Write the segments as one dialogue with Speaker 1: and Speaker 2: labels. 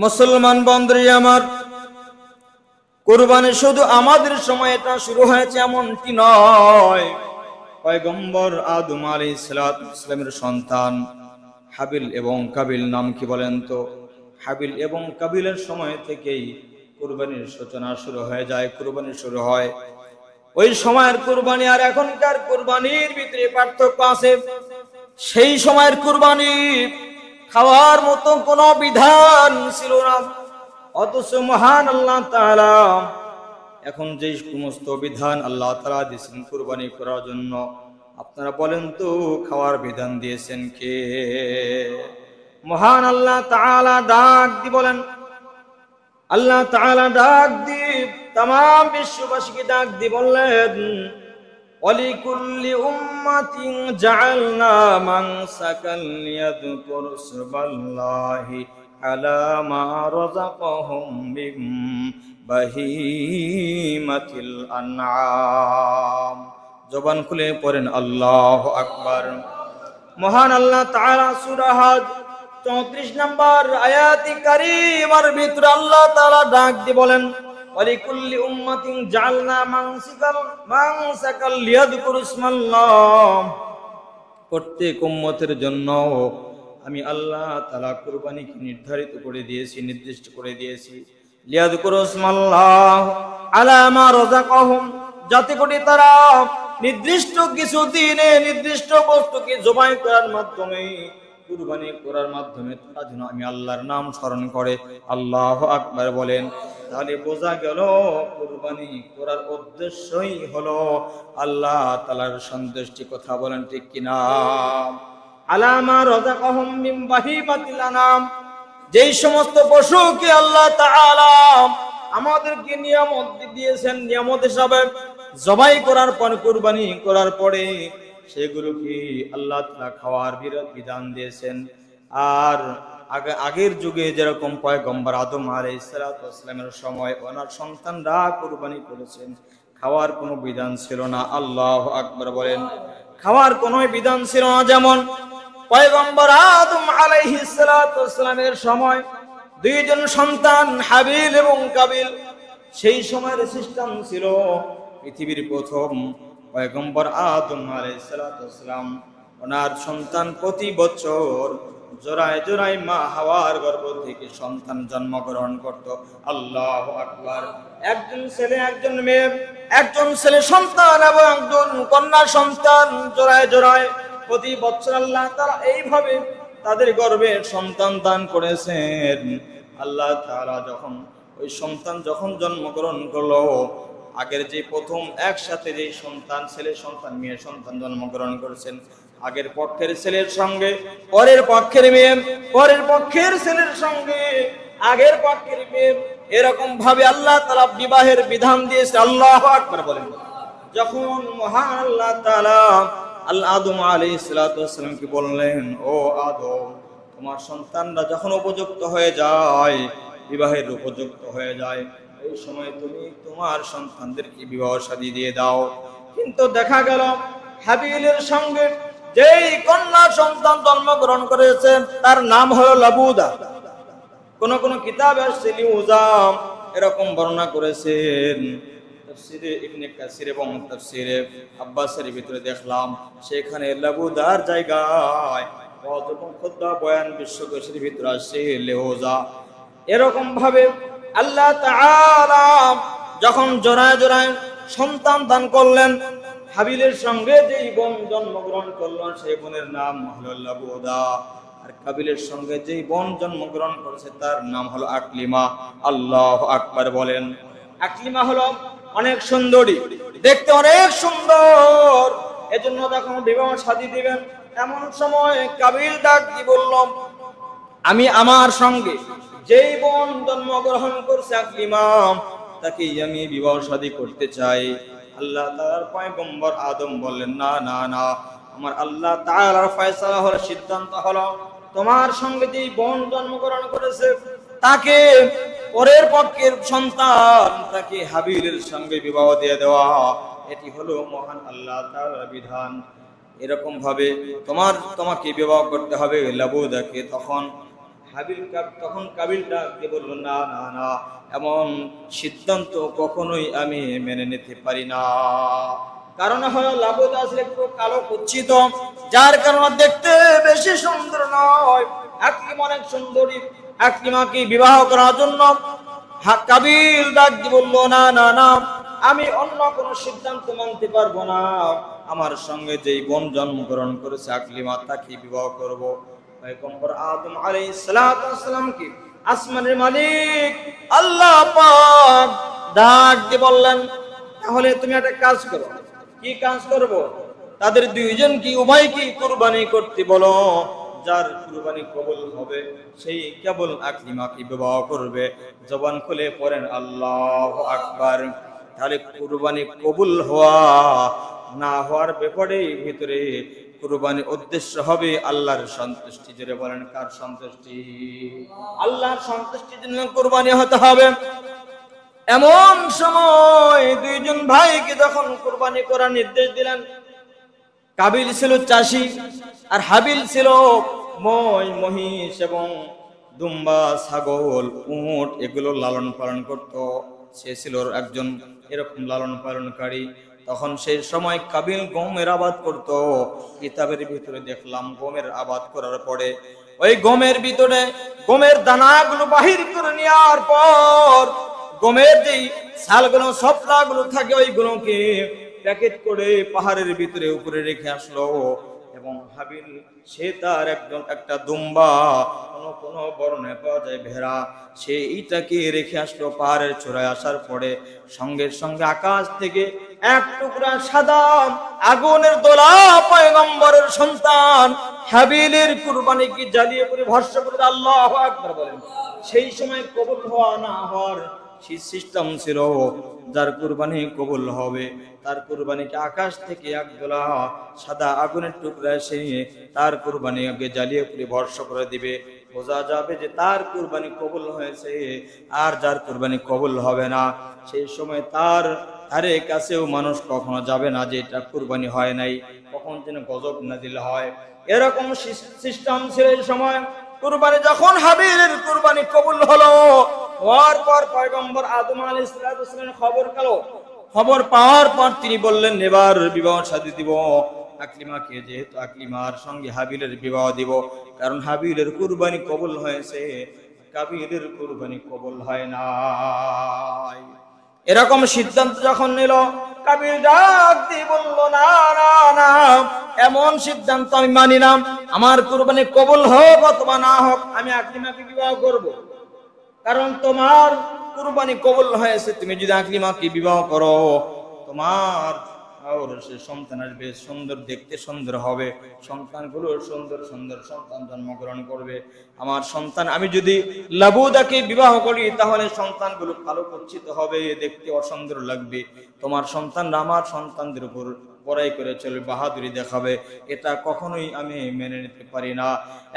Speaker 1: মুসলমান বন্ধুরা আমার, কুরবানি শুধু আমাদের সময় এটা শুরু হয়েছে এমনটি নয়। পয়গম্বর আদম আলাইহিস সালামের সন্তান হাবিল এবং কাবিল, নাম কি বলেন তো? হাবিল এবং কাবিলের সময় থেকেই কুরবানির সূচনা শুরু হয়ে যায়, কুরবানি শুরু হয়। ওই সময়ের কুরবানি আর এখনকার কুরবানির ভিতরে পার্থক্য আছে। সেই সময়ের কুরবানি খাওয়ার মতো কোনো বিধান ছিল না, অথচ মহান আল্লাহ তাআলা এখন যে সমস্ত বিধান আল্লাহ তাআলা দিয়েছেন কুরবানি করার জন্য, আপনারা বলেন তো খাওয়ার বিধান দিয়েছেন কে? মহান আল্লাহ তাআলা ডাক দি বলেন, আল্লাহ তাআলা ডাক দি तमाम বিশ্ববাসীকে ডাক দি বললেন, ওয়ালিকুল্লি উম্মাতিন জাআলনা মানসাকান লিয়াযকুরু ইসমাল্লাহি আলা মা রাযাকাহুম মিন বাহিমাতিল আনআম। জবান খুলে পড়েন আল্লাহু আকবার। মহান আল্লাহ তাআলা সূরা হজ 34 নম্বর আয়াতি কারীমার ভিতরে আল্লাহ তাআলা ডাক দিয়ে বলেন, ওয়ালিকুল্লি উম্মাতিন জাআলনা মানসাকাল লিয়াযকুরু ইসমাল্লাহ। প্রত্যেক উম্মতের জন্য আমি আল্লাহ তাআলা কুরবানিকে নির্ধারিত করে দিয়েছি, নির্দিষ্ট করে দিয়েছি। লিয়াযকুরু ইসমাল্লাহ আলা মা রাযাকাহুম, যাতে করে তারা নির্দিষ্ট কিছু দিনে নির্দিষ্ট বস্তুকে জবাই করার মাধ্যমে, কুরবানি করার মাধ্যমে তারা যেন আমি আল্লাহর নাম স্মরণ করে। আল্লাহু আকবার বলেন। তাহলে বোঝা গেল কুরবানি করার উদ্দেশ্যই হলো আল্লাহ তাআলার সন্তুষ্টি। কথা বলেন ঠিক কিনা? আলামা রাযাকাহুম মিন বাহিমাতিল আনাম, যেই সমস্ত পশুকে আল্লাহ তাআলা আমাদেরকে নিয়ামত দিয়েছেন, নিয়ামত হিসাবে জবাই করার পর, কুরবানি করার পরে সেগুলোকে আল্লাহ তাআলা খাওয়ার বিধান দিয়েছেন। আর আগের যুগে যেরকম পয়গম্বর আদম আলাইহিস সালামের সময় ওনার সন্তানরা কুরবানি করেছেন, খাওয়ার কোনো বিধান ছিল না। আল্লাহু আকবার বলেন। খাওয়ার কোনো বিধান ছিল না। যেমন পয়গম্বর আদম আলাইহিস সালামের সময় দুইজন সন্তান হাবিল এবং কাবিল, সেই সময়ের সিস্টেম ছিল পৃথিবীর প্রথম পয়গম্বর আদম আলাইহিস সালাম ওনার সন্তান প্রতি বছর জোড়ায় জোড়ায় মা হাওয়ার গর্ভ থেকে সন্তান জন্মগ্রহণ করত। আল্লাহু আকবার। একজন ছেলে, একজন মেয়ে, একজন ছেলে সন্তান এবং একজন কন্যা সন্তান জোড়ায় জোড়ায় প্রতি বছর আল্লাহ তাআলা এইভাবে তাদের গর্ভে সন্তান দান করেছেন। আল্লাহ তাআলা যখন ওই সন্তান যখন জন্মগ্রহণ করলো, আগের যে প্রথম একসাথে যে সন্তান, ছেলে সন্তান মেয়ে সন্তান জন্মগ্রহণ করেছেন, আগের পক্ষের ছেলের সঙ্গে পরের পক্ষের মেয়ে, পরের পক্ষের ছেলের সঙ্গে আগের পক্ষের মেয়ে, এরকম ভাবে আল্লাহ তাআলা বিবাহের বিধান দিয়েছে। আল্লাহু আকবার বলেন। যখন মহান আল্লাহ তাআলা আদম আলাইহিস সালামকে বললেন, ও আদম, তোমার সন্তানরা যখন উপযুক্ত হয়ে যায়, বিবাহের উপযুক্ত হয়ে যায়, এই সময় তুমি তোমার সন্তানদেরকে বিবাহ শাদী দিয়ে দাও। কিন্তু দেখা গেল হাবিলের সঙ্গে যেই কন্যা সন্তান জন্মগ্রহণ করেছে তার নাম হলো লাবুদা। কোন কোন কিতাবে লিউজাম এরকম বর্ণনা করেছেন। তাফসীরে ইবনে কাসির এবং তাফসীরে আব্বাসের ভিতরে দেখলাম সেখানে লাবুদার জায়গায় খুতবা বয়ান বিশ্বকোষের ভিতরে আসে লেওজা। এরকম ভাবে আল্লাহ তাআলা যখন জোড়ায় জোড়ায় সন্তান দান করলেন, হাবিলের সঙ্গে যেই বোন জন্মগ্রহণ করলেন সেই বোনের নাম হলো লাবুদা, আর কাবিলের সঙ্গে যেই বোন জন্মগ্রহণ করেছে তার নাম হলো আকলিমা। আল্লাহু আকবার বলেন। আকলিমা হলো অনেক সুন্দরী, দেখতে অনেক সুন্দর। এজন্য যখন বিবাহ শাদী দিবেন এমন সময় কাবিল ডাক দিয়ে বলল, আমি আমার সঙ্গে যেই বোন জন্মগ্রহণ করছে আকলিমা, তাকে আমি বিবাহ শাদী করতে চাই। আল্লাহ তাআলার পয়গম্বর আদম বললেন, না না না, আমার আল্লাহ তাআলার ফয়সালা হলো, সিদ্ধান্ত হলো তোমার সঙ্গে যেই বোন জন্মগ্রহণ করেছে তাকে, পরের পক্ষের সন্তান, তাকে হাবিলের সঙ্গে বিবাহ দিয়ে দেওয়া। এটি হলো মহান আল্লাহ তাআলার বিধান। এরকম ভাবে তোমাকে বিবাহ করতে হবে লাবুদাকে। তখন তখন কাবিল ডাক দিয়ে বলল, না না না, এমন সিদ্ধান্ত কখনোই আমি মেনে নিতে পারি না। কারণ হলো লাবুদ আসলে একটু কালো কুচ্ছিত, যার কারণে দেখতে বেশি সুন্দর নয়। আকলিম অনেক সুন্দরী, আকলিমাকে বিবাহ করার জন্য কাবিল ডাক দিয়ে বলল, না না না, আমি অন্য কোনো সিদ্ধান্ত মানতে পারবো না। আমার সঙ্গে যেই বোন জন্মগ্রহণ করেছে আকলিমা, তাকে বিবাহ করব। পয়গম্বর আদম আলাইহিস সালাতু ওয়াস সালাম কি আসমানের মালিক আল্লাহ পাক ডাক দিয়ে বললেন, তাহলে তুমি একটা কাজ করো। কি কাজ করব? তাদের দুইজন কি উভয় কি কুরবানি করতে বলো। যার কুরবানি কবুল হবে সেই কেবল আকলিমাকে বিবাহ করবে। জবান খুলে পড়েন আল্লাহু আকবার। তাহলে কুরবানি কবুল হওয়া না হওয়ার ব্যাপারে ভিতরে কুরবানির উদ্দেশ্য হবে আল্লাহর সন্তুষ্টি। জোরে বলেন, কার সন্তুষ্টি? আল্লাহর সন্তুষ্টির জন্য কুরবানি হতে হবে। এমন সময় দুইজন ভাইকে যখন কুরবানি করার নির্দেশ দিলেন, কাবিল ছিল চাষী আর হাবিল ছিল মহিষ এবং দুম্বা, ছাগল, উট এগুলো লালন পালন করত। সে ছিল একজন এরকম লালন পালনকারী। তখন সেই সময় কাবিল গমের আবাদ করত। কিতাবের ভিতরে দেখলাম গমের আবাদ করার পরে ওই গমের ভিতরে গমের দানাগুলো বাহির করে নেওয়ার পর গমের যেই ছালগুলো সফলাগুলো থাকে ওইগুলোকে প্যাকেট করে পাহাড়ের ভিতরে উপরে রেখে আসলো। এবং হাবিল সে তার একটা দুম্বা, কোন বর্ণে পাওয়া যায় ভেড়া, সে এইটাকে রেখে আসলো পাহাড়ের চূড়ায়। আসার পরে সঙ্গে সঙ্গে আকাশ থেকে এক টুকরা সাদা আগুনের দোলা পয়গম্বরের সন্তান হাবিলের কুরবানিকে জ্বালিয়ে করে ভস্ম করে আল্লাহু আকবার বলেন। সেই সময় কবুল হওয়া না হওয়ার সিস্টেম ছিল। যার কুরবানি কবুল হবে তার কুরবানিকে আকাশ থেকে একদোলা সাদা আগুনের টুকরা এসে তার কুরবানিকে জ্বালিয়ে পুড়ে ভস্ম করে দিবে। বোঝা যাবে যে তার কুরবানি কবুল হয়েছে। আর যার কুরবানি কবুল হবে না, সেই সময় তার ধারে কাছেও মানুষ কখনো যাবে না যে এটা কুরবানি হয় নাই, কখন যেন গজব নাজিল হয়। এরকম সিস্টেম ছিল এই সময়। কুরবানি যখন হাবিলের কুরবানি কবুল হলো, হওয়ার পর পয়গম্বর আদম আলাইহিস সালাম খবর পাওয়ার পর তিনি বললেন, এবার বিবাহ শাদী দিব আকলিমাকে। যেহেতু আকলিমার সঙ্গে হাবিলের বিবাহ দিব, কারণ হাবিলের কুরবানি কবুল হয়েছে, কাবিলের কুরবানি কবুল হয় নাই। এরকম সিদ্ধান্ত যখন নিল, কাবিল ডাক দিয়ে বলল, না না না, এমন সিদ্ধান্ত আমি মানি না। আমার কুরবানি কবুল হোক অথবা না হোক, আমি আকলিমাকে বিবাহ করব। কারণ তোমার কুরবানি কবুল হয়েছে, তুমি যদি আকলিমাকে বিবাহ করো তোমার সন্তান আসবে, সুন্দর দেখতে সুন্দর হবে, সন্তানগুলো সুন্দর সুন্দর সন্তান জন্মগ্রহণ করবে। আমার সন্তান আমি যদি লাবুদাকে বিবাহ করি তাহলে সন্তানগুলো কালো কুচ্ছিত হবে, দেখতে অসুন্দর লাগবে। তোমার সন্তানরা আমার সন্তানদের উপর বড়াই করে চলবে, বাহাদুরি দেখাবে, এটা কখনোই আমি মেনে নিতে পারি না।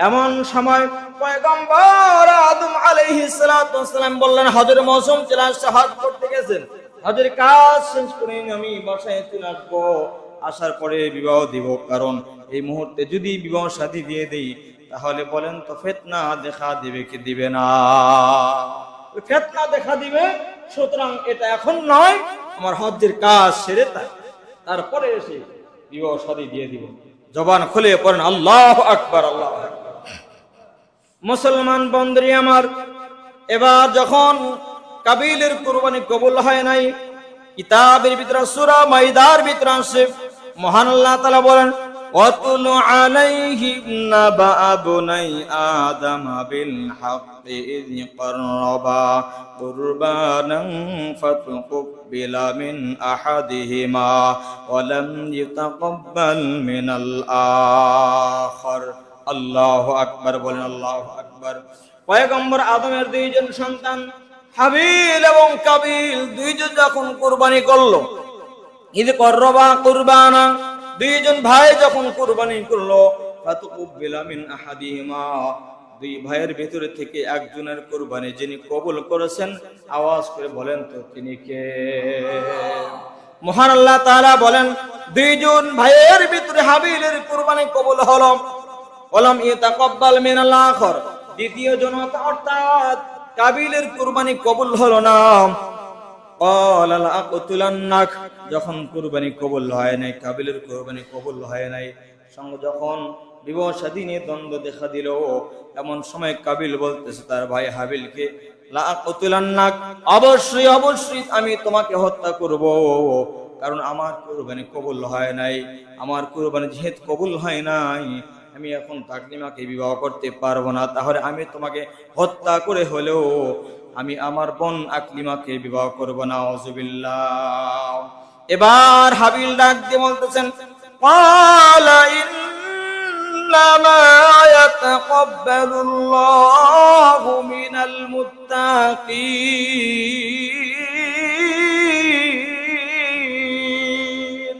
Speaker 1: এমন সময় পয়গম্বর আদম আলাইহিস সালাতু ওয়াস সালাম বললেন, হজের মৌসুম চলে আসছে, হজ করতে গেছেন, হজের কাজ শেষ করে আমি বাসায় চলে আসবো, আসার পরে বিবাহ দিব। কারণ এই মুহূর্তে যদি বিবাহ শাদী দিয়ে দেই তাহলে বলেন তো ফিতনা দেখা দিবে কি দিবে না? ফিতনা দেখা দিবে। সুতরাং এটা এখন নয়, আমার হজের কাজ সেরে তারপরে এসে বিবাহ শাদী দিয়ে দিব। জবান খুলে পড়েন আল্লাহু আকবার, আল্লাহু আকবার। মুসলমান বন্ধুরা আমার, এবার যখন কাবিলের কুরবানি কবুল হয় নাই, কিতাবের ভিতরে সূরা মাইদার ভিতরে আছে মহান আল্লাহ তাআলা বলেন, ওয়াতুলু আলাইহিম নাবা আবনাই আদম বিল হাক্কি ইয ক্বাররাবা কুরবানান ফাতুকবিলা মিন আহাদিহিমা ওয়া লাম ইতাকাব্বাল মিনাল আখার। আল্লাহু আকবার বলেন, আল্লাহু আকবার। পয়গম্বর আদমের দুইজন সন্তান হাবিল এবং কাবিল দুইজন যখন কুরবানি করলো, ইয ক্বাররাবা কুরবানা, দুইজন ভাই যখন কুরবানি করলো, ফাতুকবিলা মিন আহাদিহিমা, দুই ভাইয়ের ভিতরে থেকে একজনের কুরবানি যিনি কবুল করেছেন, আওয়াজ করে বলেন তো তিনি কে? মহান আল্লাহ তাআলা বলেন, দুইজন ভাইয়ের ভিতরে হাবিলের কুরবানি কবুল হলো, ওয়ালাম ইতাকাব্বাল মিনাল আখার, দ্বিতীয় জনতা অর্থাৎ কাবিলের কুরবানি কবুল হলো না। যখন কুরবানি কবুল হয় নাই, কাবিলের কুরবানি কবুল হয় নাই, সঙ্গে যখন বিবাহ শাদী নিয়ে দ্বন্দ্ব দেখা দিল, এমন সময় কাবিল বলতেছে তার ভাই হাবিলকে, অবশ্যই অবশ্যই আমি তোমাকে হত্যা করব, কারণ আমার কুরবানি কবুল হয় নাই। আমার কুরবানি যেহেতু কবুল হয় নাই, আমি এখন তাকলিমাকে বিবাহ করতে পারবো না, তাহলে আমি তোমাকে হত্যা করে হলেও আমি আমার বোন আকলিমাকে বিবাহ করব না। আউযুবিল্লাহ। এবার হাবিল ডাক দিয়ে বলতেছেন, ক্বালা ইন্নামা ইয়াতাকাব্বালুল্লাহু মিনাল মুত্তাকিন।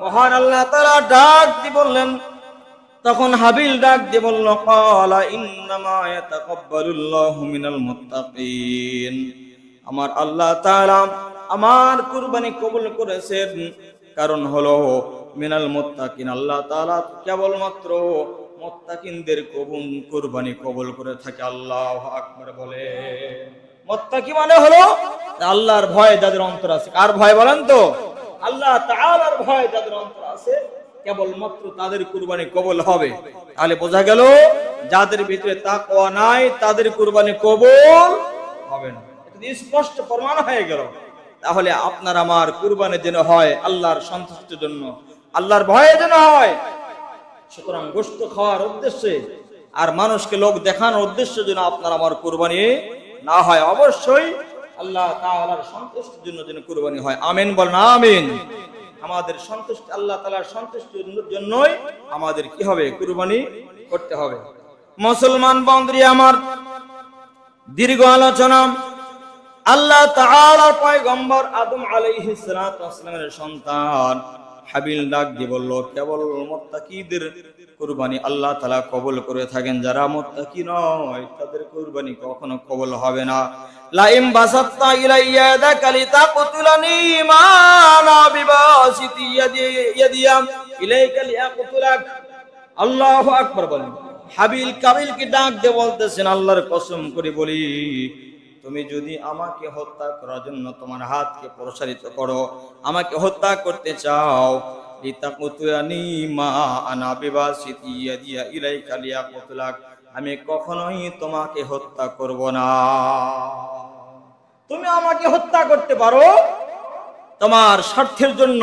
Speaker 1: মহান আল্লাহ তাআলা ডাক দিয়ে বললেন, তখন হাবিল ডাক দিয়ে বলল, ক্বালা ইন্নামা ইয়াতাকাব্বালুল্লাহু মিনাল মুত্তাকিন। আমার আল্লাহ তাআলা আমার কুরবানি কবুল করেছেন, কারণ হলো মিনাল মুত্তাকিন, আল্লাহ তাআলা কেবলমাত্র মুত্তাকিনদের কুরবানি কবুল করে থাকে। আল্লাহু আকবার বলে। মুত্তাকি মানে হলো আল্লাহর ভয় যাদের অন্তর আছে। কার ভয় বলেন তো? আল্লাহ তাআলার ভয় যাদের অন্তর আছে, কেবলমাত্র তাদের কুরবানি কবুল হবে। তাহলে বোঝা গেল যাদের ভিতরে তাকওয়া নাই তাদের কুরবানি কবুল হবে না, এটা স্পষ্ট প্রমাণ হয়ে গেল। তাহলে আপনার আমার কুরবানি যেন হয় আল্লাহর সন্তুষ্টির জন্য, আল্লাহর ভয়ে যেন হয়। সুতরাং গোশত খাওয়ার উদ্দেশ্যে আর মানুষকে লোক দেখানোর উদ্দেশ্যে যেন আপনার আমার কুরবানি না হয়, অবশ্যই আল্লাহ তাআলার সন্তুষ্টির জন্য যেন কুরবানি হয়। আমিন বলেন আমিন। আমাদের সন্তুষ্টি, আল্লাহ তাআলার সন্তুষ্টির জন্যই আমাদের কি হবে? কুরবানি করতে হবে। মুসলমান বন্ধুরা আমার, দীর্ঘ আলোচনা। আল্লাহ তাআলার পয়গম্বর আদম আলাইহিস সালাতু ওয়াস সালামের সন্তান হাবিল ডাক দিয়ে বলল, কেবল মুত্তাকিদের কুরবানি আল্লাহ তাআলা কবুল করে থাকেন, যারা মুত্তাকি নয় তাদের কুরবানি কখনো কবুল হবে না। লাইম বাসাত্তা ইলাইয়া ইয়াদাকা লিতাকতুলানি মা আনা বিবাসিতি ইয়াদিয়া ইলাইকা লিয়াকতুলাক। আল্লাহু আকবার বলেন। হাবিল কাবিলকে ডাক দিয়ে বলতেছেন, আল্লাহর কসম করে বলি, তুমি যদি আমাকে হত্যা করার জন্য তোমার হাতকে প্রসারিত করো, আমাকে হত্যা করতে চাও, লিতাকতুলানি মা আনা বিবাসিতি ইয়াদিয়া ইলাইকা লিয়াকতুলাক, আমি কখনোই তোমাকে হত্যা করব না। তুমি আমাকে হত্যা করতে পারো তোমার স্বার্থের জন্য,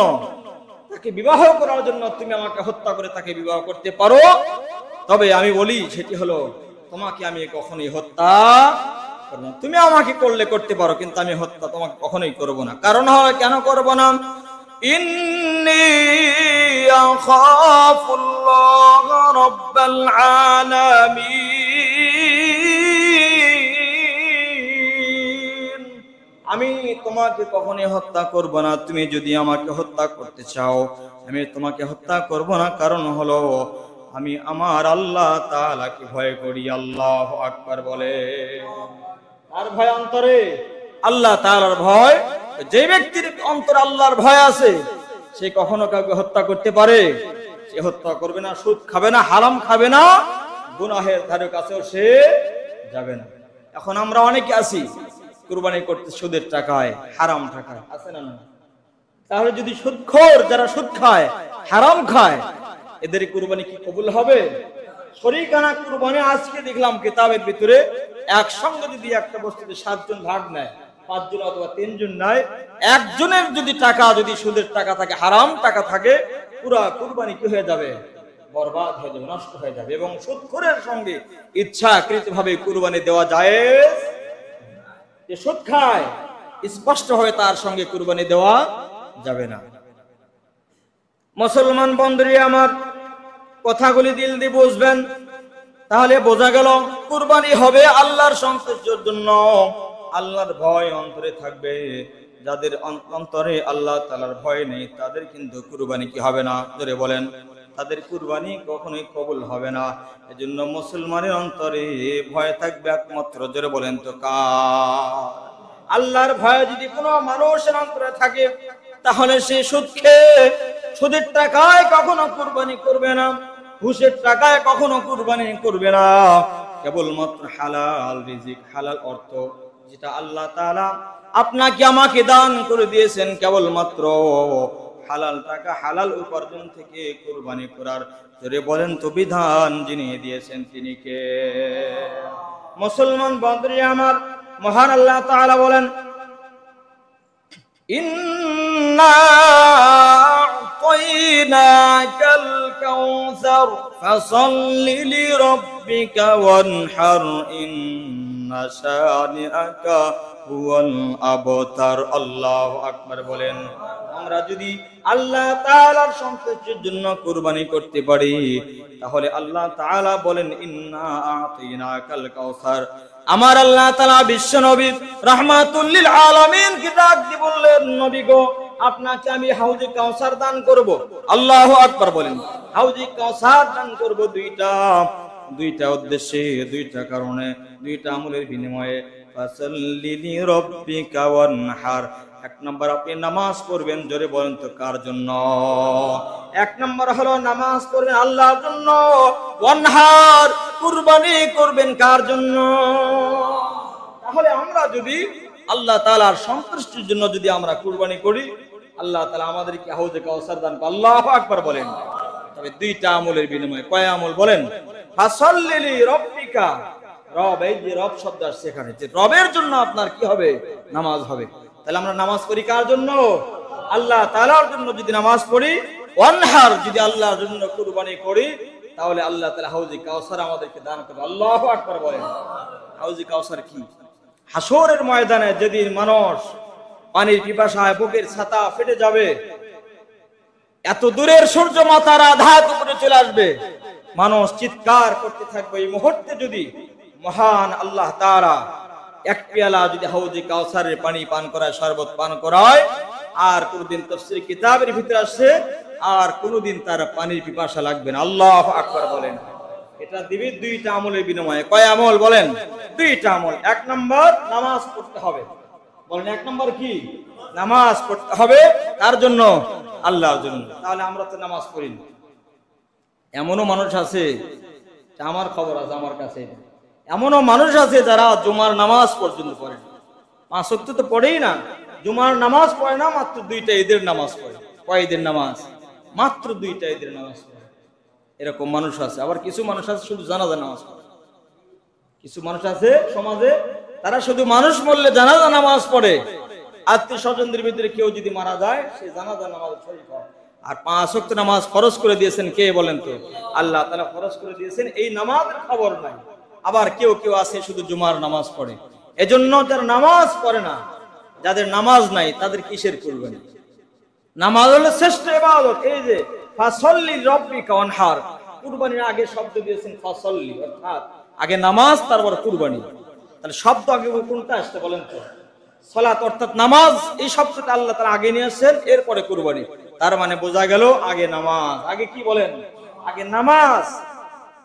Speaker 1: তাকে বিবাহ করার জন্য তুমি আমাকে হত্যা করে তাকে বিবাহ করতে পারো, তবে আমি বলি সেটি হলো তোমাকে আমি কখনোই হত্যা করব না। তুমি আমাকে করলে করতে পারো, কিন্তু আমি হত্যা তোমাকে কখনোই করব না। কারণ হলো, কেন করব না? ইন্নী আখাফুল্লাহ রাব্বাল আলামিন। আমি তোমাকে কখনোই হত্যা করব না। তুমি যদি আমাকে হত্যা করতে চাও, আমি তোমাকে হত্যা করব না। কারণ হলো আমি আমার আল্লাহ তাআলাকে ভয় করি। আল্লাহু আকবার বলে। আর ভয় অন্তরে? আল্লাহ তাআলার ভয়। যে ব্যক্তির অন্তরে আল্লাহর ভয় আছে, সে কখনো কাউকে হত্যা করতে পারে? সে হত্যা করবে না, সুদ খাবে না, হারাম খাবে না, গুনাহের ধারে কাছেও সে যাবে না। এখন আমরা অনেকে আছি কুরবানি করতে সুদের টাকায়, হারাম টাকায়, আছে না? তাহলে যদি সুদখোর যারা সুদ খায়, হারাম খায়, এদের কুরবানি কি কবুল হবে? শরীকানা কুরবানি আজকে দেখলাম কিতাবের ভিতরে, একসঙ্গে যদি একটা বস্তুতে 7 জন ভাগ নেয়, 5 জন অথবা 3 জন নেয়, একজনের যদি টাকা, যদি সুদের টাকা থাকে, হারাম টাকা থাকে, পুরা কুরবানি কি হয়ে যাবে? বরবাদ হয়ে যাবে, নষ্ট হয়ে যাবে। এবং সুদখোরের সঙ্গে ইচ্ছাকৃতভাবে কুরবানি দেওয়া জায়েজ। যে সুদ খায়, স্পষ্টভাবে তার সঙ্গে কুরবানি দেওয়া যাবে না। মুসলমান বন্ধুরা আমার, কথাগুলি দিল দিয়ে বুঝবেন। তাহলে বোঝা গেল কুরবানি হবে আল্লাহর সন্তুষ্টির জন্য, আল্লাহর ভয় অন্তরে থাকবে। যাদের অন্তরে আল্লাহ তাআলার ভয় নেই, তাদের কিন্তু কুরবানি কি হবে না? জোরে বলেন। তাদের কুরবানি কখনোই কবুল হবে না। এজন্য মুসলমানের অন্তরে ভয় থাকবে একমাত্র, জোরে বলেন তো কার? আল্লাহর ভয় যদি কোনো মানুষের অন্তরে থাকে, তাহলে সে সুদ খেয়ে সুদের টাকায় কখনো কুরবানি করবে না, ঘুষের টাকায় কখনো কুরবানি করবে না। কেবলমাত্র হালাল রিজিক, হালাল অর্থ যেটা আল্লাহ তাআলা আপনাকে আমাকে দান করে দিয়েছেন, কেবলমাত্র হালাল টাকা হালাল উপার্জন থেকে কুরবানি করার জোরে বলেন তো বিধান যিনি দিয়েছেন তিনি কে? মুসলমান বন্ধুরা আমার, মহান আল্লাহ তাআলা বলেন, ইন্না আ'তাইনাকাল কাউসার ফাসাল্লি লিরাব্বিকা ওয়ানহার ইন্না শানিআকা হুয়াল আবতার। আল্লাহু আকবার বলেন। আমরা যদি আল্লাহ তাআলার সন্তুষ্টির জন্য কুরবানি করতে পারি, তাহলে আল্লাহ তাআলা বলেন ইন্না আ'তাইনাকাল কাউসার। আমার আল্লাহ তাআলা বিশ্ব নবী রাহমাতুল লিল আলামিন কে ডাক দিয়ে বললেন, নবী গো, আপনাকে আমি হাউজে কাউসার দান করব। আল্লাহু আকবার বলেন। হাউজে কাউসার দান করব দুইটা উদ্দেশ্যে, দুইটা কারণে, দুইটা আমলের বিনিময়ে। ফাসাল্লি লিরাব্বিকা ওয়ানহার। এক নম্বর আপনি নামাজ পড়বেন, জোরে বলেন তো কার জন্য? এক নম্বর হলো নামাজ পড়বেন আল্লাহর জন্য। ওয়ানহার, কুরবানি করবেন কার জন্য? তাহলে আমরা যদি আল্লাহ তাআলার সন্তুষ্টির জন্য যদি আমরা কুরবানি করি, আল্লাহ তাআলা আমাদেরকে হাউজে কাউসার দান করবেন। আল্লাহু আকবার বলেন। তবে দুইটা আমলের বিনিময়ে। কয় আমল বলেন? ফাসাল্লি লিরাব্বিকা। রব, এই যে রব শব্দ আসছে এখানে, যে রবের জন্য আপনার কি হবে? নামাজ হবে। তাহলে আমরা নামাজ পড়ি কার জন্য? আল্লাহ তাআলার জন্য যদি নামাজ পড়ি, ওয়ানহার যদি আল্লাহর জন্য কুরবানি করি, তাহলে আল্লাহ তাআলা হাউজে কাউসার আমাদেরকে দান করবে। আল্লাহু আকবার বলেন। হাউজে কাউসার কি? হাসরের ময়দানে যেদিন মানুষ পানির পিপাসায় বুকের ছাতা ফেটে যাবে, এত দূরের সূর্য মাথার আঘাত উপরে চলে আসবে, মানুষ চিৎকার করতে থাকবে। এই মুহূর্তে যদি মহান আল্লাহ তাআলা এক পেয়ালা যদি হাউজে কাউসারের পানি পান করায়, শরবত পান করায়, আর কোনদিন তাফসীর কিতাবের ভিতরে আসছে আর কোনদিন তার পানির পিপাসা লাগবে না। আল্লাহু আকবার বলেন। এটা দিবি দুইটা আমলের বিনিময়ে। কয় আমল বলেন? দুইটা আমল। এক নম্বর নামাজ পড়তে হবে। বলেন এক নম্বর কি? নামাজ পড়তে হবে। কার জন্য? আল্লাহর জন্য। তাহলে আমরা তো নামাজ পড়ি না। এমনও মানুষ আছে, আমার খবর আছে আমার কাছে, এমনও মানুষ আছে যারা জুমার নামাজ পর্যন্ত পড়ে না। 5 ওয়াক্ত তো পড়েই না, জুমার নামাজ পড়ে না, মাত্র 2টা ঈদের নামাজ পড়ে। কয় ঈদের নামাজ? মাত্র 2টা ঈদের নামাজ পড়ে। এরকম মানুষ আছে। আবার কিছু মানুষ আছে শুধু জানাজা নামাজ পড়ে। কিছু মানুষ আছে সমাজে, তারা শুধু মানুষ মরলে জানাজা নামাজ পড়ে। আত্মীয় স্বজনদের ভিতরে কেউ যদি মারা যায়, সে জানাজা নামাজ শরীক হয়। আর 5 ওয়াক্ত নামাজ ফরজ করে দিয়েছেন কে বলেন তো? আল্লাহ তাআলা ফরজ করে দিয়েছেন। এই নামাজের খবর নাই। আবার কেউ কেউ আছে শুধু জুমার নামাজ পড়ে। এজন্য যারা নামাজ পড়ে না, যাদের নামাজ নাই, তাদের কিসের কুরবানি? নামাজ হলো শ্রেষ্ঠ ইবাদত। এই যে ফাসাল্লি লিরাব্বিকা ওয়ানহার, কুরবানির আগে শব্দ দিয়েছেন ফাসাল্লি, অর্থাৎ আগে নামাজ তারপর কুরবানি। তাহলে শব্দ আগে কোনটা আসছে বলেন তো? সালাত অর্থাৎ নামাজ, এই শব্দটা আল্লাহ তাআলা আগে নিয়েছেন, এরপরে কুরবানি। তার মানে বোঝা গেল আগে নামাজ। আগে কি বলেন? আগে নামাজ।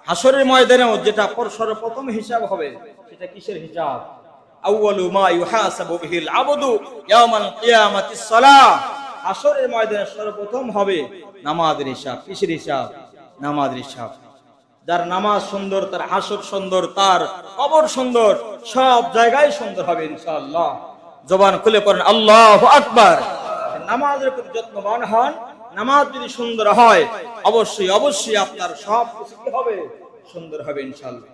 Speaker 1: হাসরের ময়দানেও যেটা সর্বপ্রথম হিসাব হবে, সেটা কিসের হিসাব? আউয়ালু মা ইউহাসাবু বিহিল আবদু ইয়াউমাল কিয়ামাতিস সালাহ। হাসরের ময়দানে সর্বপ্রথম হবে নামাজের হিসাব। কিসের হিসাব? নামাজের হিসাব। যার নামাজ সুন্দর, তার হাসর সুন্দর, তার কবর সুন্দর, সব জায়গায় সুন্দর হবে ইনশাআল্লাহ। জবান খুলে পড়েন আল্লাহু আকবার। নামাজের প্রতি যত্নবান হন। নামাজ যদি সুন্দর হয়, অবশ্যই অবশ্যই আপনার সব কিছু কি হবে? সুন্দর হবে ইনশাআল্লাহ।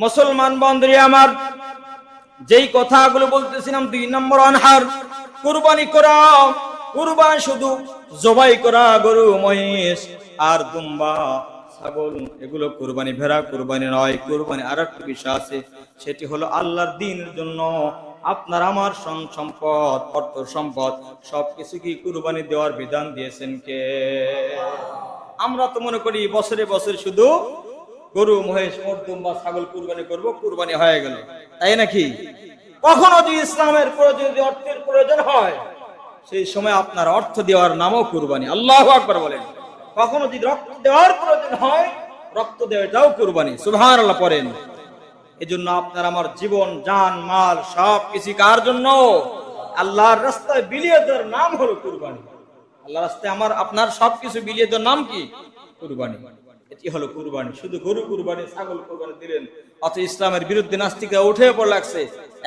Speaker 1: মুসলমান বন্ধুরা আমার, যেই কথাগুলো বলতেছিলাম, 2 নম্বর আনহার, কুরবানি করা। কুরবানি শুধু জবাই করা গরু, মহিষ আর দুম্বা, ছাগল, এগুলো কুরবানি। ভেড়া কুরবানি নয়। কুরবানি আরেকটা বিষয় আছে, সেটি হলো আল্লাহর দ্বীনের জন্য আপনার আমার সম্পদ, অর্থ সম্পদ সবকিছু কি কুরবানি দেওয়ার বিধান দিয়েছেন কে? আমরা তো মনে করি বছরে বছরে শুধু গরু, মহিষ, উট, দুম্বা, ছাগল কুরবানি করব, কুরবানি হয়ে গেল, তাই নাকি? কখনো যদি ইসলামের প্রয়োজন, যদি অর্থের প্রয়োজন হয়, সেই সময় আপনার অর্থ দেওয়ার নামও কুরবানি। আল্লাহু আকবার বলেন। কখনো যদি রক্ত দেওয়ার প্রয়োজন হয়, রক্ত দেওয়াটাও কুরবানি। সুবহানাল্লাহ পড়েন। এজন্য আপনার আমার জীবন, জান, মাল সব কিছু কার জন্য? আল্লাহর রাস্তায় বিলিয়ে দেওয়ার নাম হলো কুরবানি। আল্লাহর রাস্তায় আমার আপনার সবকিছু বিলিয়ে দেওয়ার নাম কি? কুরবানি। এটি হলো কুরবানি। শুধু গরু কুরবানি, ছাগল কুরবানি দিলেন, অথচ ইসলামের বিরুদ্ধে নাস্তিকরা উঠে পড়ে লাগছে,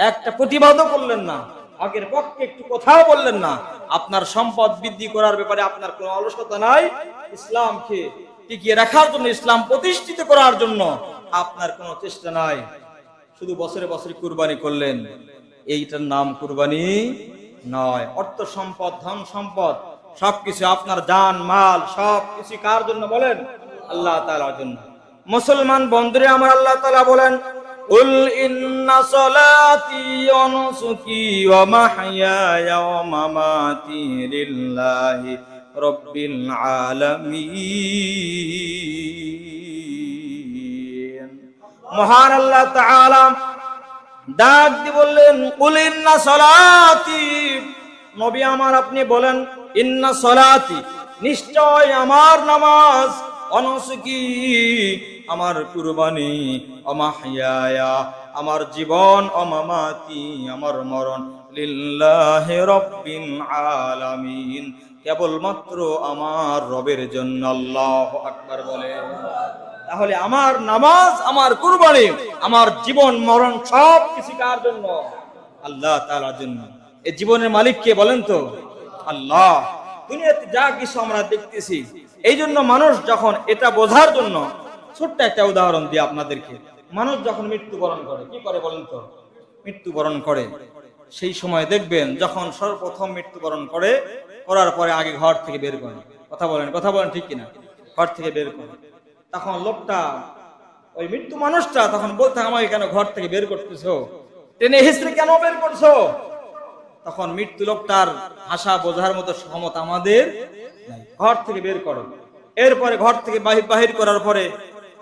Speaker 1: একটা প্রতিবাদও করলেন না, আগের পক্ষে একটু কথাও বললেন না। আপনার সম্পদ বৃদ্ধি করার ব্যাপারে আপনার কোনো অলসতা নাই, ইসলামকে টিকিয়ে রাখার জন্য, ইসলাম প্রতিষ্ঠিত করার জন্য আপনার কোনো চেষ্টা নাই। শুধু বছরে বছরে কুরবানি করলেন, এইটার নাম কুরবানি নয়। অর্থ সম্পদ, ধন সম্পদ সবকিছু, আপনার জান মাল সবকিছু কার জন্য বলেন? আল্লাহ তাআলার জন্য। মুসলমান বন্ধুরে আমার, আল্লাহ তাআলা বলেন, কুল ইন্না সলাতি ওয়া নুসুকি ওয়া মাহইয়ায়া ওয়া মামাতি লিল্লাহি রাব্বিল আলামিন। মহান আল্লাহ তাআলা ডাক দিয়ে বললেন, কুল ইন্না সলাতি, নবী আমার আপনি বলেন, ইন্না সলাতি, নিশ্চয় আমার নামাজ, অনুসুকি আমার কুরবানি, অমাহইয়া আমার জীবন, অমামাতি আমার মরণ, লিল্লাহি রাব্বিল আলামিন কেবলমাত্র আমার রবের জন্য। আল্লাহু আকবার বলেন। তাহলে আমার নামাজ, আমার কুরবানি, আমার জীবন মরণ সব কিছু কার জন্য? আল্লাহ তাআলার জন্য। এই জীবনের মালিক কে বলেন তো? আল্লাহ। দুনিয়াতে যা কিছু আমরা দেখতেছি, এই জন্য মানুষ যখন এটা বোঝার জন্য ছোট্ট একটা উদাহরণ দিই আপনাদেরকে। মানুষ যখন মৃত্যুবরণ করে, কি করে বলেন তো? মৃত্যুবরণ করে, সেই সময় দেখবেন যখন সর্বপ্রথম মৃত্যুবরণ করে, করার পরে আগে ঘর থেকে বের করে। কথা বলেন ঠিক কিনা? ঘর থেকে বের করে, তখন লোকটা, ওই মৃত্যু মানুষটা তখন বলতে, আমাকে কেন ঘর থেকে বের করতেছো, টেনে হিস্ট্রি কেন বের করছো? তখন মৃত্যু লোকটার ভাষা বোঝার মতো ক্ষমতা আমাদের নাই। ঘর থেকে বের করো, এরপরে ঘর থেকে বাহির করার পরে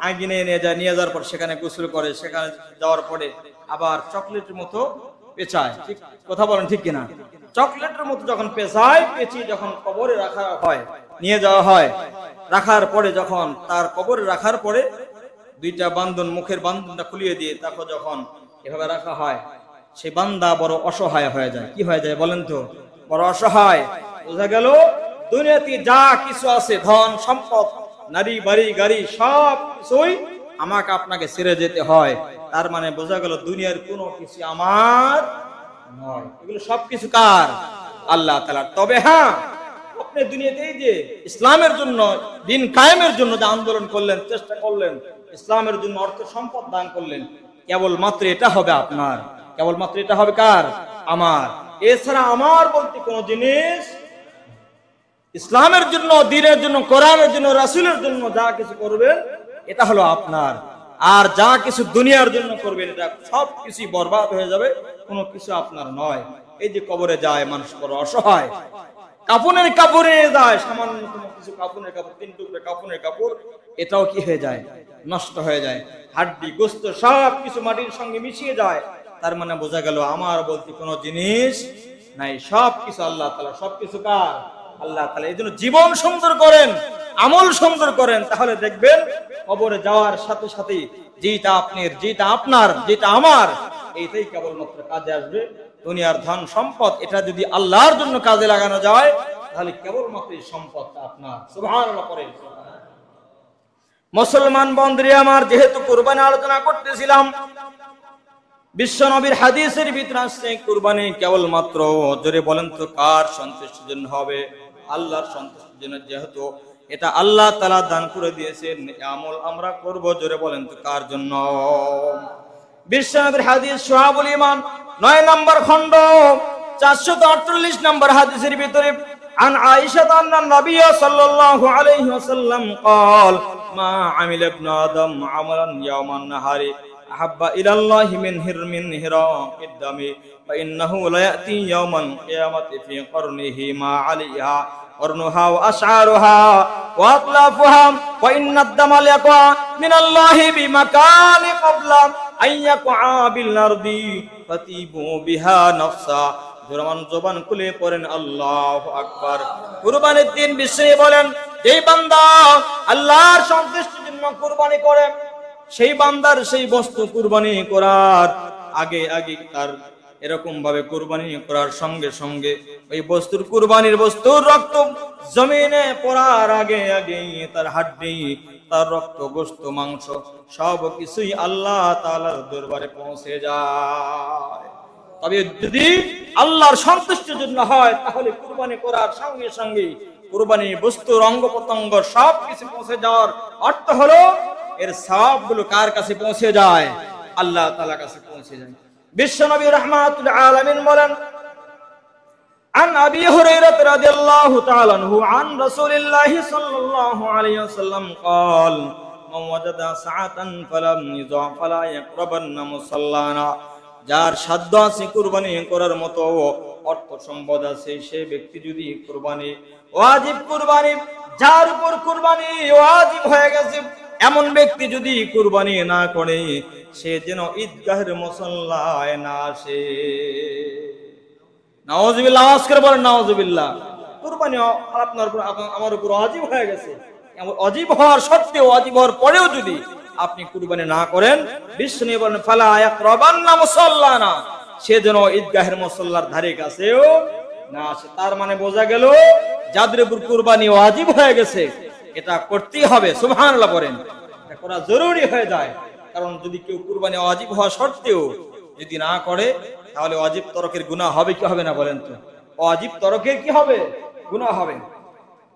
Speaker 1: আঙ্গিনে নিয়ে যায়, নিয়ে যাওয়ার পর সেখানে গোসল করে, সেখানে যাওয়ার পরে আবার চকলেটের মতো পেঁচায়। ঠিক কথা বলেন ঠিক কিনা? চকলেটের মতো যখন পেঁচায়, পেঁচিয়ে যখন কবরে রাখা হয়, নিয়ে যাওয়া হয়, রাখার পরে যখন তার কবরে রাখার পরে দুইটা বান্ধন, মুখের বান্ধনটা খুলিয়ে দিয়ে তারপর যখন এভাবে রাখা হয়, সেই বান্দা বড় অসহায় হয়ে যায়। কি হয়ে যায় বলেন তো? বড় অসহায়। বোঝা গেল দুনিয়াতে যা কিছু আছে, ধন সম্পদ, নারী বাড়ি গাড়ি সব কিছুই আমাকে আপনাকে ছেড়ে যেতে হয়। তার মানে বোঝা গেল দুনিয়ার কোনো কিছু আমার নয়, এগুলো সবকিছু কার? আল্লাহ তাআলার। তবে হ্যাঁ, আপনি দুনিয়াতে এই যে ইসলামের জন্য, দিন কায়েমের জন্য যে আন্দোলন করলেন, চেষ্টা করলেন, ইসলামের জন্য অর্থ সম্পদ দান করলেন, কেবলমাত্র এটা হবে আপনার, কেবলমাত্র এটা হবে কার? আমার। এছাড়া আমার বলতে কোনো জিনিস, ইসলামের জন্য, দ্বীনের জন্য, কোরআনের জন্য, রাসূলের জন্য যা কিছু করবেন এটা হলো আপনার। আর যা কিছু দুনিয়ার জন্য করবেন, এটা সব কিছু বরবাদ হয়ে যাবে, কোনো কিছু আপনার নয়। এই যে কবরে যায় মানুষ বড় অসহায়, কাফনের কাপড়ে যায়, সামান্য কোনো কিছু কাফনের কাপড়, 3 টুকরো কাফনের কাপড়, এটাও কি হয়ে যায়? নষ্ট হয়ে যায়। হাড্ডি গোস্ত সব কিছু মাটির সঙ্গে মিশিয়ে যায়। তার মানে বোঝা গেল আমার বলতে কোনো জিনিস নাই, সব কিছু আল্লাহ তাআলা। সব কিছু কার? আল্লাহ তাআলা। এই জন্য জীবন সুন্দর করেন, আমল সুন্দর করেন, তাহলে দেখবেন কবরে যাওয়ার সাথে সাথে যেটা আপনার, যেটা আপনার, যেটা আমার, এইটাই কেবলমাত্র কাজে আসবে। দুনিয়ার ধন সম্পদ এটা যদি আল্লাহর জন্য কাজে লাগানো যায়, তাহলে কেবলমাত্র এই সম্পদটা আপনার। সুবহানাল্লাহ পড়েন। মুসলমান বন্ধুরা আমার, যেহেতু কুরবানি আলোচনা করতেছিলাম, বিশ্ব নবীর হাদিসের ভিতরে আসছে কুরবানি কেবলমাত্র, জোরে বলেন তো, কার সন্তুষ্টির জন্য হবে? আল্লাহর সন্তুষ্টির জন্য। যেহেতু এটা আল্লাহ তাআলা দান করে দিয়েছেন, আমল আমরা করব, জোরে বলেন তো কার জন্য? বিশ্ব নবীর হাদিস শুআবুল ঈমান 9 নম্বর খণ্ড 448 নম্বর হাদিসের ভিতরে, আন আয়েশা আন্না নবী সাল্লাল্লাহু আলাইহি ওয়াসাল্লাম قال ما عمل ابن آدم عملا يوم النهار أحب إلى الله من هراق الدم فإنه لا يأتي يوم القيامة في قرنه ما عليها قرنها وأشعارها وأطلافها وإن الدم ليقع من الله بمكان قبل أن يقع بالأرض فتيبوا بها نفسا। জোরামান জবান খুলে পড়েন আল্লাহু আকবার। কুরবানির দিন বিশ্বে বলেন, যেই বান্দা আল্লাহর সন্তুষ্টির জন্য কুরবানি করে, সেই বান্দার সেই বস্তু কুরবানি করার আগে আগে তার এরকম ভাবে কুরবানি করার সঙ্গে সঙ্গে ওই বস্তুর কুরবানির বস্তুর রক্ত জমিনে পড়ার আগে আগে তার হাড্ডি, তার রক্ত, গোশত, মাংস সব কিছুই আল্লাহ তাআলার দরবারে পৌঁছে যায়। তবে যদি আল্লাহর সন্তুষ্টির জন্য হয় তাহলে কুরবানি করার সঙ্গে সঙ্গে কুরবানির বস্তুর অঙ্গ প্রত্যঙ্গ সব কিছু পৌঁছে যাওয়ার অর্থ হলো এর সওয়াবগুলো কার কাছে পৌঁছে যায়? আল্লাহ তাআলার কাছে পৌঁছে যায়। বিশ্বনবী রাহমাতুল আলামিন বলেন, عن أبي هريرة رضي الله تعالى عنه عن رسول الله صلى الله عليه وسلم قال من وجد ساعة فلم يضع فلا يقربن مصلانا। যার সাধ্য আছে কুরবানি করার মতো অর্থ সম্পদ আছে, সেই ব্যক্তি যদি কুরবানি ওয়াজিব, কুরবানি যার উপর কুরবানি ওয়াজিব হয়ে গেছে এমন ব্যক্তি যদি কুরবানি না করে সে যেন ঈদগাহের মুসল্লায় না আসে। নাউযুবিল্লাহ, আওয়াজ করে বলেন নাউযুবিল্লাহ। কুরবানি আপনার উপর, আমার উপর ওয়াজিব হয়ে গেছে, ওয়াজিব হওয়ার সত্ত্বেও, ওয়াজিব হওয়ার পরেও যদি আপনি কুরবানি না করেন, বিশ্বনবী বলেন ফালা ইয়াকরাবান্না মুসাল্লানা, সে যেন ঈদগাহের মুসল্লার ধারে কাছেও না আসে। তার মানে বোঝা গেল যাদের উপর কুরবানি ওয়াজিব হয়ে গেছে এটা করতেই হবে। সুবহানাল্লাহ বলেন, এটা করা জরুরি হয়ে যায়। কারণ যদি কেউ কুরবানি ওয়াজিব হওয়া সত্ত্বেও যদি না করে তাহলে ওয়াজিব তরকের গুনাহ হবে কি হবে না বলেন তো? ওয়াজিব তরকের কি হবে? গুনাহ হবে।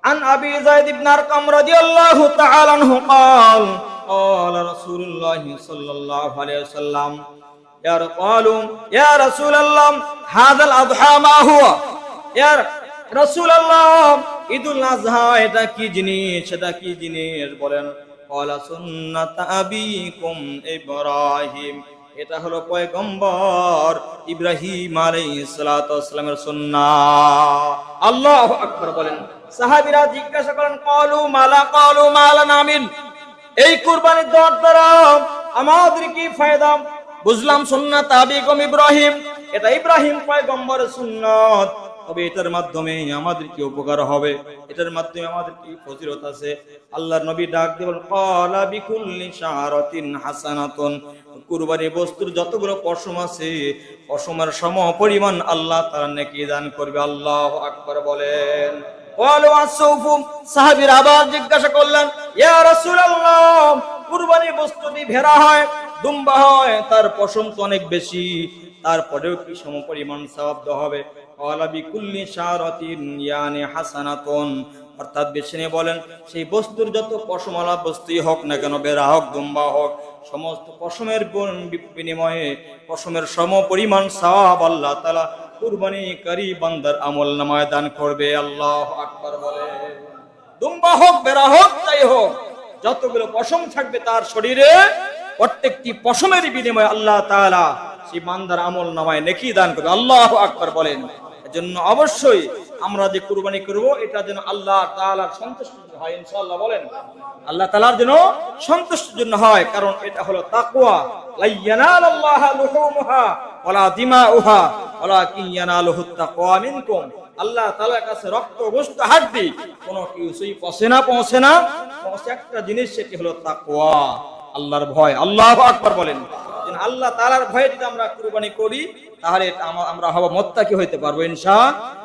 Speaker 1: عن أبي زيد بن أرقم رضي الله تعالى عنه قال قال رسول الله صلى الله عليه وسلم قالوا يا رسول الله هذا الأضحى ما هو؟ يا رسول الله ঈদ উল আযহা এটা কি জিনিস, এটা কি জিনিস বলেন? قال سنة أبيكم إبراهيم, এটা হলো পয়গম্বর ইব্রাহিম আলাইহিস সালাতু ওয়াস সালামের সুন্নাহ। আল্লাহু আকবার বলেন। সাহাবীরা জিজ্ঞাসা করেন ক্বালু মালা নামিন, এই কুরবানির দেওয়ার দ্বারা আমাদের কি ফায়দা? বুঝলাম সুন্নাত আবিকুম ইব্রাহিম, এটা ইব্রাহিম পয়গম্বরের সুন্নাত, তবে এটার মাধ্যমে আমাদের কি উপকার হবে, এটার মাধ্যমে আমাদের কি ফজিলত আছে? আল্লাহর নবী ডাক দিয়ে বলেন ক্বালা বিকুল্লি শারাতিন হাসানাতুন, কুরবানির বস্তুর যতগুলো পশম আছে পশমের সম পরিমাণ আল্লাহ তাআলা নেকি দান করবে। আল্লাহু আকবার বলেন। ওয়ালা আসফু, সাহাবীরা আবার জিজ্ঞাসা করলেন ইয়া রাসূলুল্লাহ, কুরবানির বস্তু যদি ভেড়া হয়, দুম্বা হয়, তার পশম তো অনেক বেশি, তারপরেও কি সম পরিমাণ সওয়াব দেওয়া হবে? ওয়ালা বিকুল্লি শারাতিন ইয়ানি হাসানাতুন, অর্থাৎ বেশিনে বলেন সেই বস্তুর যত পশমওয়ালা বস্তুই হোক না কেন, বেড়া হোক দুম্বা হোক, সমস্ত পশমের বিনিময়ে পশমের সম পরিমাণ সওয়াব আল্লাহ তাআলা কুরবানিকারী বান্দার আমলনামায় দান করবে। আল্লাহু আকবার বলে। দুম্বা হোক, বেড়া হোক, তাই হোক, যতগুলো পশম থাকবে তার শরীরে প্রত্যেকটি পশমের বিনিময়ে আল্লাহ তাআলা সেই বান্দার আমলনামায় নেকি দান করবে। আল্লাহু আকবার বলেন। এজন্য অবশ্যই আমরা যে কুরবানি করব এটা যেন আল্লাহ তাআলার সন্তুষ্টির জন্য হয়, ইনশাআল্লাহ বলেন, আল্লাহ তাআলার জন্য সন্তুষ্টির জন্য হয়। কারণ এটা হলো তাকওয়া, লা ইয়ানালাল্লাহু লুহুমুহা ওয়ালা দিমাউহা ওয়ালাকিন ইয়ানালুহুত তাকওয়া মিনকুম, আল্লাহ তাআলার কাছে রক্ত, গোশত, হাড্ডি কোনো কিছুই পৌঁছে না, একটা জিনিস, সেটি হলো তাকওয়া, আল্লাহর ভয়। আল্লাহু আকবার বলেন। আল্লাহ তাআলার ভয়ে যদি আমরা কুরবানি করি তাহলে আমরা হব মুত্তাকি হইতে পারবো ইনশাআল্লাহ।